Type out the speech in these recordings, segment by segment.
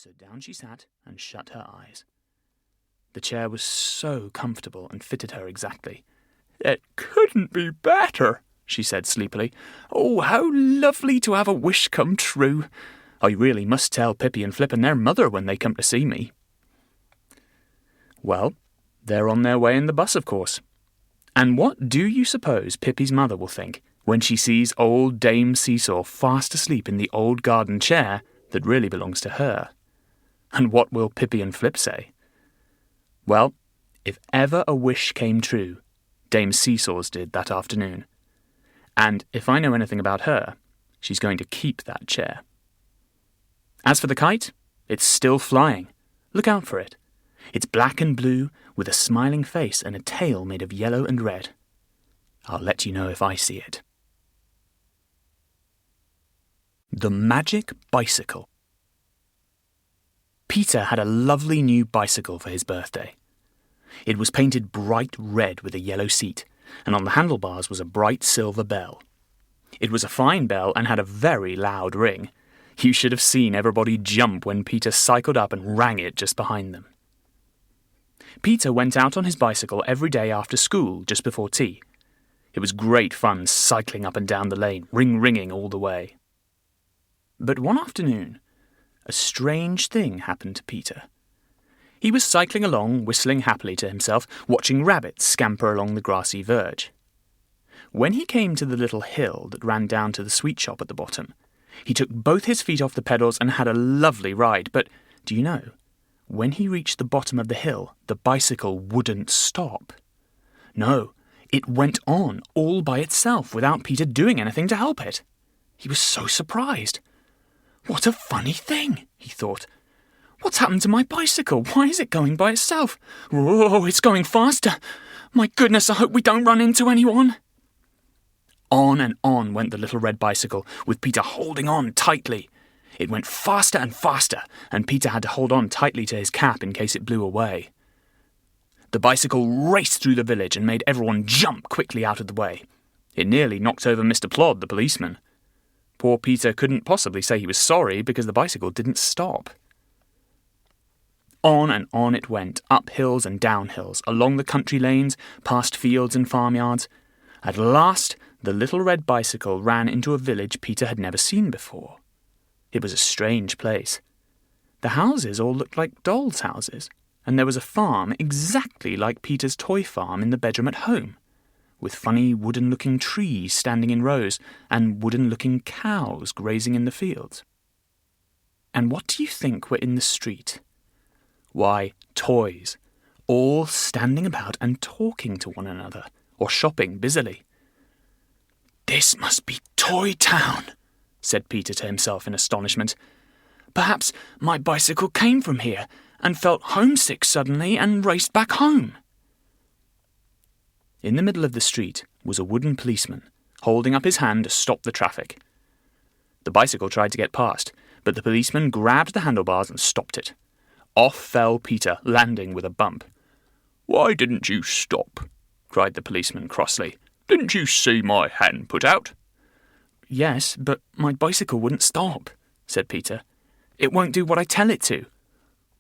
So down she sat and shut her eyes. The chair was so comfortable and fitted her exactly. "It couldn't be better," she said sleepily. "Oh, how lovely to have a wish come true. I really must tell Pippi and Flip and their mother when they come to see me." Well, they're on their way in the bus, of course. And what do you suppose Pippi's mother will think when she sees old Dame Seesaw fast asleep in the old garden chair that really belongs to her? And what will Pippi and Flip say? Well, if ever a wish came true, Dame Seesaw's did that afternoon. And if I know anything about her, she's going to keep that chair. As for the kite, it's still flying. Look out for it. It's black and blue, with a smiling face and a tail made of yellow and red. I'll let you know if I see it. The Magic Bicycle. Peter had a lovely new bicycle for his birthday. It was painted bright red with a yellow seat, and on the handlebars was a bright silver bell. It was a fine bell and had a very loud ring. You should have seen everybody jump when Peter cycled up and rang it just behind them. Peter went out on his bicycle every day after school, just before tea. It was great fun cycling up and down the lane, ring-ringing all the way. But one afternoon, a strange thing happened to Peter. He was cycling along, whistling happily to himself, watching rabbits scamper along the grassy verge. When he came to the little hill that ran down to the sweet shop at the bottom, he took both his feet off the pedals and had a lovely ride. But, do you know, when he reached the bottom of the hill, the bicycle wouldn't stop. No, it went on all by itself without Peter doing anything to help it. He was so surprised. "What a funny thing," he thought. "What's happened to my bicycle? Why is it going by itself? Oh, it's going faster. My goodness, I hope we don't run into anyone." On and on went the little red bicycle, with Peter holding on tightly. It went faster and faster, and Peter had to hold on tightly to his cap in case it blew away. The bicycle raced through the village and made everyone jump quickly out of the way. It nearly knocked over Mr. Plod, the policeman. Poor Peter couldn't possibly say he was sorry because the bicycle didn't stop. On and on it went, up hills and down hills, along the country lanes, past fields and farmyards. At last, the little red bicycle ran into a village Peter had never seen before. It was a strange place. The houses all looked like dolls' houses, and there was a farm exactly like Peter's toy farm in the bedroom at home, with funny wooden-looking trees standing in rows and wooden-looking cows grazing in the fields. And what do you think were in the street? Why, toys, all standing about and talking to one another, or shopping busily. "This must be Toy Town," said Peter to himself in astonishment. "Perhaps my bicycle came from here and felt homesick suddenly and raced back home." In the middle of the street was a wooden policeman, holding up his hand to stop the traffic. The bicycle tried to get past, but the policeman grabbed the handlebars and stopped it. Off fell Peter, landing with a bump. "Why didn't you stop?" cried the policeman crossly. "Didn't you see my hand put out?" "Yes, but my bicycle wouldn't stop," said Peter. "It won't do what I tell it to."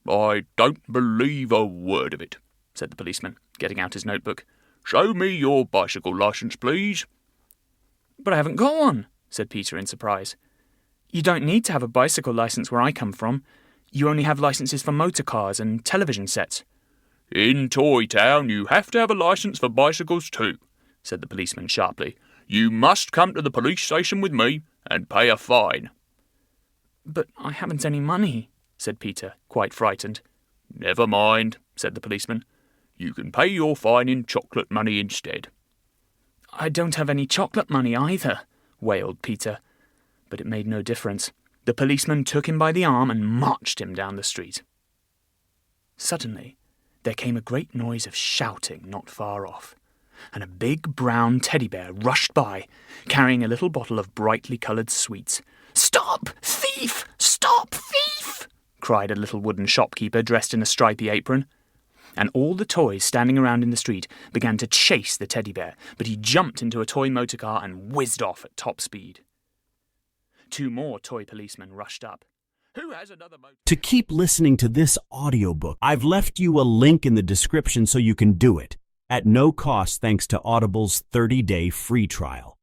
"I don't believe a word of it," said the policeman, getting out his notebook. "Show me your bicycle licence, please." "But I haven't got one," said Peter in surprise. "You don't need to have a bicycle licence where I come from. You only have licences for motor cars and television sets." "In Toy Town you have to have a licence for bicycles too," said the policeman sharply. "You must come to the police station with me and pay a fine." "But I haven't any money," said Peter, quite frightened. "Never mind," said the policeman. "You can pay your fine in chocolate money instead." "I don't have any chocolate money either," wailed Peter. But it made no difference. The policeman took him by the arm and marched him down the street. Suddenly, there came a great noise of shouting not far off, and a big brown teddy bear rushed by, carrying a little bottle of brightly coloured sweets. "Stop, thief! Stop, thief!" cried a little wooden shopkeeper dressed in a stripy apron. And all the toys standing around in the street began to chase the teddy bear, but he jumped into a toy motor car and whizzed off at top speed. 2 more toy policemen rushed up. Who has another motor? To keep listening to this audiobook, I've left you a link in the description so you can do it, at no cost thanks to Audible's 30-day free trial.